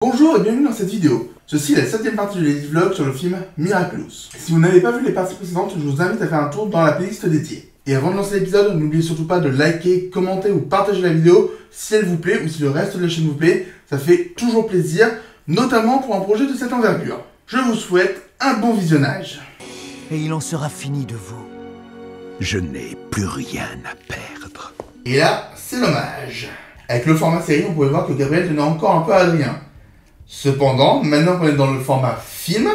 Bonjour et bienvenue dans cette vidéo. Ceci est la 7ème partie du vlog sur le film Miraculous. Si vous n'avez pas vu les parties précédentes, je vous invite à faire un tour dans la playlist dédiée. Et avant de lancer l'épisode, n'oubliez surtout pas de liker, commenter ou partager la vidéo si elle vous plaît ou si le reste de la chaîne vous plaît. Ça fait toujours plaisir, notamment pour un projet de cette envergure. Je vous souhaite un bon visionnage. Et il en sera fini de vous. Je n'ai plus rien à perdre. Et là, c'est dommage. Avec le format série, on pouvait voir que Gabriel tenait encore un peu à Adrien. Cependant, maintenant qu'on est dans le format film,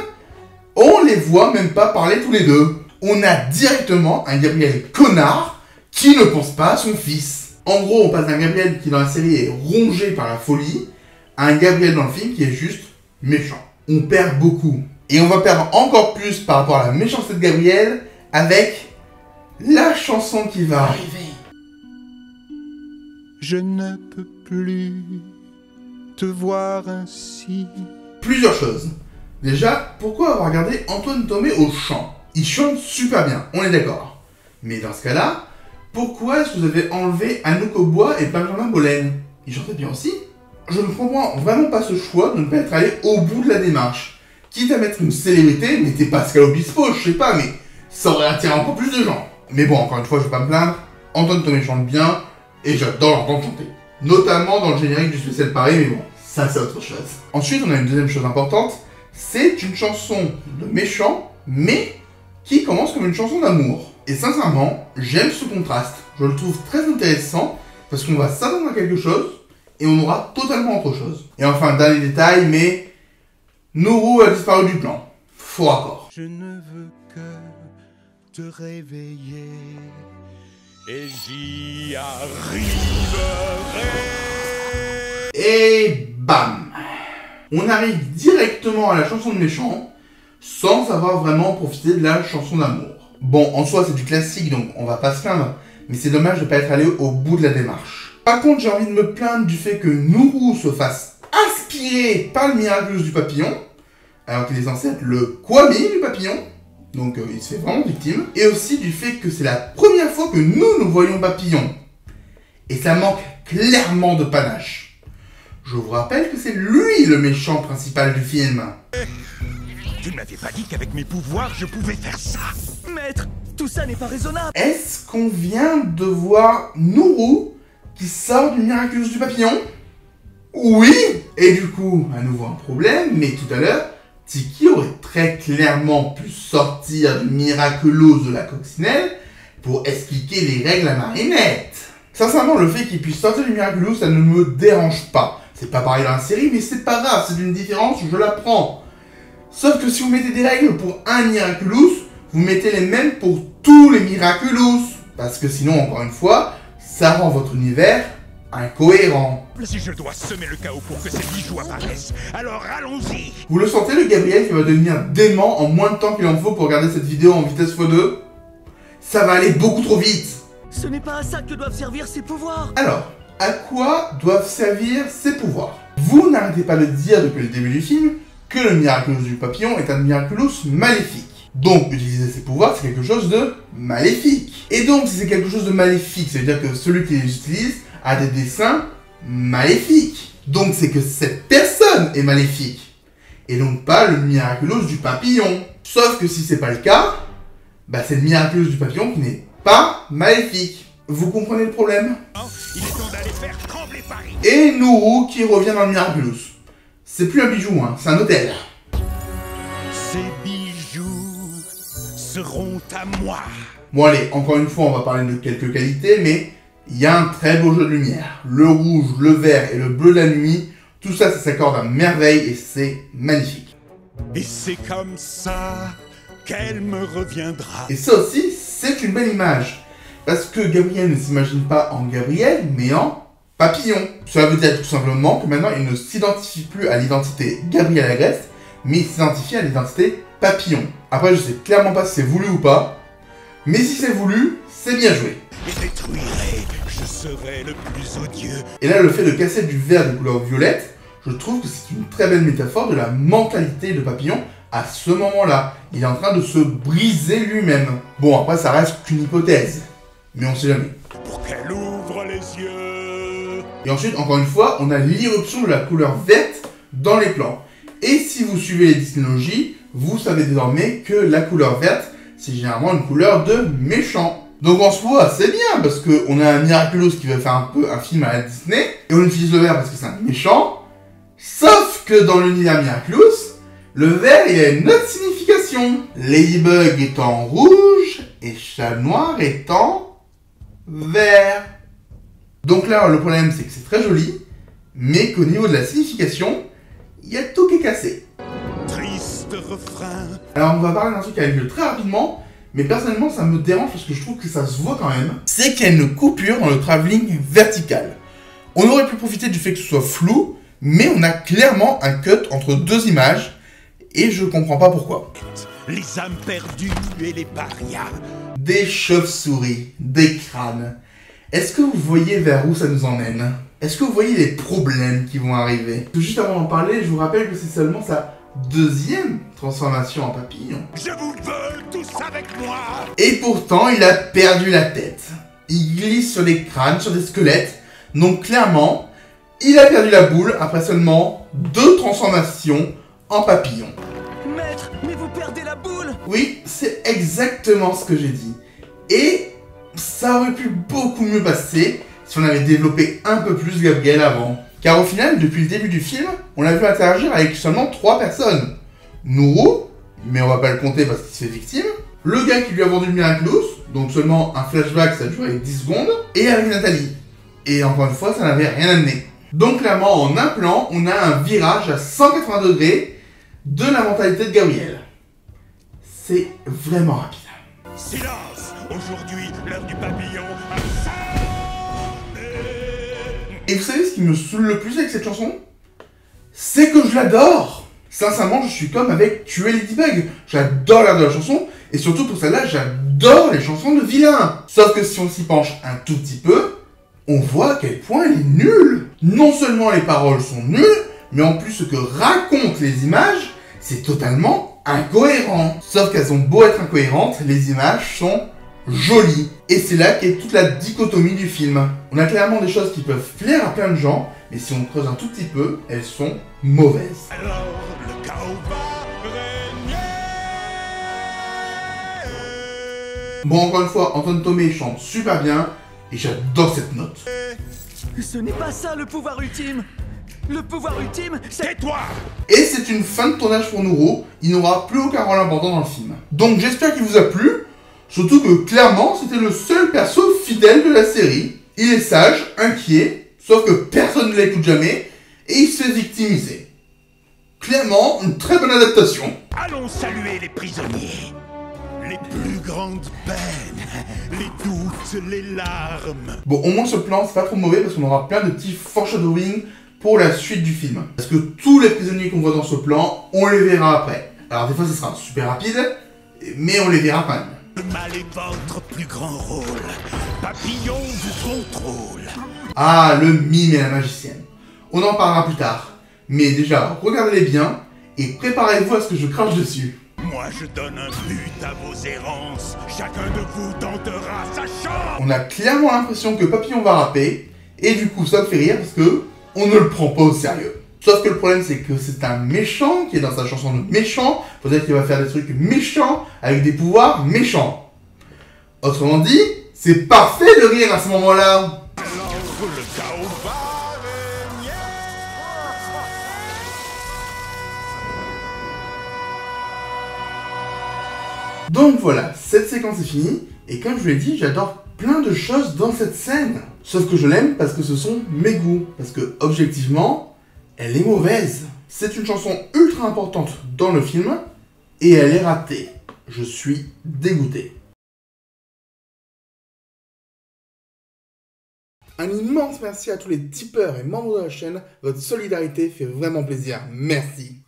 on les voit même pas parler tous les deux. On a directement un Gabriel connard qui ne pense pas à son fils. En gros, on passe d'un Gabriel qui dans la série est rongé par la folie à un Gabriel dans le film qui est juste méchant. On perd beaucoup. Et on va perdre encore plus par rapport à la méchanceté de Gabriel avec la chanson qui va arriver. Je ne peux plus te voir ainsi. Plusieurs choses. Déjà, pourquoi avoir regardé Antoine Tomé au chant? Il chante super bien, on est d'accord. Mais dans ce cas-là, pourquoi est-ce que vous avez enlevé Anouk Aubois et Benjamin Bollen? Ils chantaient bien aussi. Je ne comprends vraiment pas ce choix de ne pas être allé au bout de la démarche. Quitte à mettre une célébrité, mettez Pascal Obispo, je sais pas, mais ça aurait attiré encore plus de gens. Mais bon, encore une fois, je vais pas me plaindre. Antoine Tomé chante bien, et j'adore l'entendre chanter. Notamment dans le générique du spécial Paris, mais bon, ça c'est autre chose. Ensuite, on a une deuxième chose importante, c'est une chanson de méchant, mais qui commence comme une chanson d'amour. Et sincèrement, j'aime ce contraste. Je le trouve très intéressant, parce qu'on va s'attendre à quelque chose, et on aura totalement autre chose. Et enfin, dernier détail, mais Nourou a disparu du plan. Faux raccord. Je ne veux que te réveiller. Et j'y arriverai. Et bam! On arrive directement à la chanson de méchant, sans avoir vraiment profité de la chanson d'amour. Bon, en soi c'est du classique, donc on va pas se plaindre, mais c'est dommage de pas être allé au bout de la démarche. Par contre, j'ai envie de me plaindre du fait que Nourou se fasse inspirer par le Miraculous du papillon, alors qu'il est censé être le Kwame du papillon, donc il se fait vraiment victime, et aussi du fait que c'est la première fois que nous voyons Papillon. Et ça manque clairement de panache. Je vous rappelle que c'est lui le méchant principal du film. Tu ne m'avais pas dit qu'avec mes pouvoirs, je pouvais faire ça. Maître, tout ça n'est pas raisonnable. Est-ce qu'on vient de voir Nourou qui sort du Miraculous du papillon? Oui. Et du coup, à nouveau un problème, mais tout à l'heure, Tiki aurait très clairement pu sortir du Miraculous de la coccinelle pour expliquer les règles à Marinette. Sincèrement, le fait qu'il puisse sortir du Miraculous, ça ne me dérange pas. C'est pas pareil dans la série, mais c'est pas grave, c'est une différence, je la prends. Sauf que si vous mettez des règles pour un Miraculous, vous mettez les mêmes pour tous les Miraculous. Parce que sinon, encore une fois, ça rend votre univers incohérent. Si je dois semer le chaos pour que ces bijoux apparaissent, alors allons-y. Vous le sentez, le Gabriel qui va devenir dément en moins de temps qu'il en faut pour regarder cette vidéo en vitesse x2? Ça va aller beaucoup trop vite. Ce n'est pas à ça que doivent servir ces pouvoirs. Alors, à quoi doivent servir ces pouvoirs? Vous n'arrêtez pas de dire depuis le début du film que le Miraculous du papillon est un Miraculous maléfique. Donc, utiliser ces pouvoirs, c'est quelque chose de maléfique. Et donc, si c'est quelque chose de maléfique, ça veut dire que celui qui les utilise a des desseins maléfiques. Donc, c'est que cette personne est maléfique. Et donc pas le Miraculous du papillon. Sauf que si c'est pas le cas, bah c'est le Miraculous du papillon qui n'est pas maléfique. Vous comprenez le problème? Il est temps d'aller faire trembler Paris. Et Nourou qui revient dans le Miraculous. C'est plus un bijou, hein, c'est un hôtel. Ces bijoux seront à moi. Bon allez, encore une fois, on va parler de quelques qualités, mais il y a un très beau jeu de lumière. Le rouge, le vert et le bleu de la nuit, tout ça, ça s'accorde à merveille et c'est magnifique. Et c'est comme ça qu'elle me reviendra. Et ça aussi, c'est une belle image. Parce que Gabriel ne s'imagine pas en Gabriel, mais en papillon. Cela veut dire tout simplement que maintenant, il ne s'identifie plus à l'identité Gabriel Agreste, mais il s'identifie à l'identité papillon. Après, je sais clairement pas si c'est voulu ou pas, mais si c'est voulu, c'est bien joué. Et détruirai, je serai le plus odieux. Et là, le fait de casser du vert de couleur violette, je trouve que c'est une très belle métaphore de la mentalité de Papillon à ce moment-là. Il est en train de se briser lui-même. Bon, après, ça reste qu'une hypothèse, mais on sait jamais. Pour qu'elle ouvre les yeux. Et ensuite, encore une fois, on a l'irruption de la couleur verte dans les plans. Et si vous suivez les Disneylogies, vous savez désormais que la couleur verte, c'est généralement une couleur de méchant. Donc en soi, c'est bien, parce qu'on a un Miraculous qui veut faire un peu un film à la Disney, et on utilise le vert parce que c'est un méchant. Sauf que dans l'univers Miraculous, le vert, il a une autre signification. Ladybug étant rouge, et Chat Noir étant vert. Donc là, le problème, c'est que c'est très joli, mais qu'au niveau de la signification, il y a tout qui est cassé. Triste refrain. Alors on va parler d'un truc qui a lieu très rapidement, mais personnellement ça me dérange parce que je trouve que ça se voit quand même. C'est qu'il y a une coupure dans le travelling vertical. On aurait pu profiter du fait que ce soit flou, mais on a clairement un cut entre deux images, et je comprends pas pourquoi. Les âmes perdues et les parias. Des chauves-souris, des crânes. Est-ce que vous voyez vers où ça nous emmène? Est-ce que vous voyez les problèmes qui vont arriver? Juste avant d'en parler, je vous rappelle que c'est seulement sa deuxième transformation en papillon. Je vous veux tous avec moi. Et pourtant, il a perdu la tête. Il glisse sur des crânes, sur des squelettes. Donc clairement, il a perdu la boule après seulement 2 transformations en papillon. Maître, mais vous perdez la boule! Oui, c'est exactement ce que j'ai dit. Et ça aurait pu beaucoup mieux passer si on avait développé un peu plus Gabriel avant. Car au final, depuis le début du film, on l'a vu interagir avec seulement 3 personnes. Nourou, mais on va pas le compter parce qu'il se fait victime. Le gars qui lui a vendu le Miraculous, donc seulement un flashback, ça a duré 10 secondes. Et avec Nathalie. Et encore une fois, ça n'avait rien amené. Donc clairement, en un plan, on a un virage à 180 degrés de la mentalité de Gabriel. C'est vraiment rapide. Silence. Aujourd'hui, l'heure du papillon. Et vous savez ce qui me saoule le plus avec cette chanson? C'est que je l'adore. Sincèrement, je suis comme avec Tuer Ladybug. J'adore l'air de la chanson, et surtout pour celle-là, j'adore les chansons de vilains. Sauf que si on s'y penche un tout petit peu, on voit à quel point elle est nulle. Non seulement les paroles sont nulles, mais en plus ce que racontent les images, c'est totalement incohérent. Sauf qu'elles ont beau être incohérentes, les images sont jolies. Et c'est là qu'est toute la dichotomie du film. On a clairement des choses qui peuvent plaire à plein de gens, mais si on creuse un tout petit peu, elles sont mauvaises. Alors, le chaos va régner. Bon, encore une fois, Antoine Tomé chante super bien, et j'adore cette note. Ce n'est pas ça le pouvoir ultime! Le pouvoir ultime, c'est... Tais-toi. Et c'est une fin de tournage pour Nourou, il n'aura plus aucun rôle important dans le film. Donc j'espère qu'il vous a plu, surtout que clairement c'était le seul perso fidèle de la série. Il est sage, inquiet, sauf que personne ne l'écoute jamais, et il se fait victimiser. Clairement, une très bonne adaptation. Allons saluer les prisonniers. Les plus grandes peines, les doutes, les larmes. Bon, au moins ce plan, c'est pas trop mauvais parce qu'on aura plein de petits foreshadowing pour la suite du film. Parce que tous les prisonniers qu'on voit dans ce plan, on les verra après. Alors des fois, ce sera super rapide, mais on les verra quand même. Le mal est votre plus grand rôle. Papillon vous contrôle. Ah, le mime et la magicienne. On en parlera plus tard. Mais déjà, regardez-les bien et préparez-vous à ce que je crache dessus. Moi je donne un but à vos errances. Chacun de vous tentera sa chance. On a clairement l'impression que Papillon va rapper, et du coup ça me fait rire parce que on ne le prend pas au sérieux. Sauf que le problème c'est que c'est un méchant qui est dans sa chanson de méchant, peut-être qu'il va faire des trucs méchants avec des pouvoirs méchants. Autrement dit, c'est parfait de rire à ce moment-là. Alors le chaos va régner. Donc voilà, cette séquence est finie, et comme je vous l'ai dit, j'adore plein de choses dans cette scène. Sauf que je l'aime parce que ce sont mes goûts, parce que objectivement, elle est mauvaise. C'est une chanson ultra importante dans le film, et elle est ratée. Je suis dégoûté. Un immense merci à tous les tipeurs et membres de la chaîne, votre solidarité fait vraiment plaisir, merci.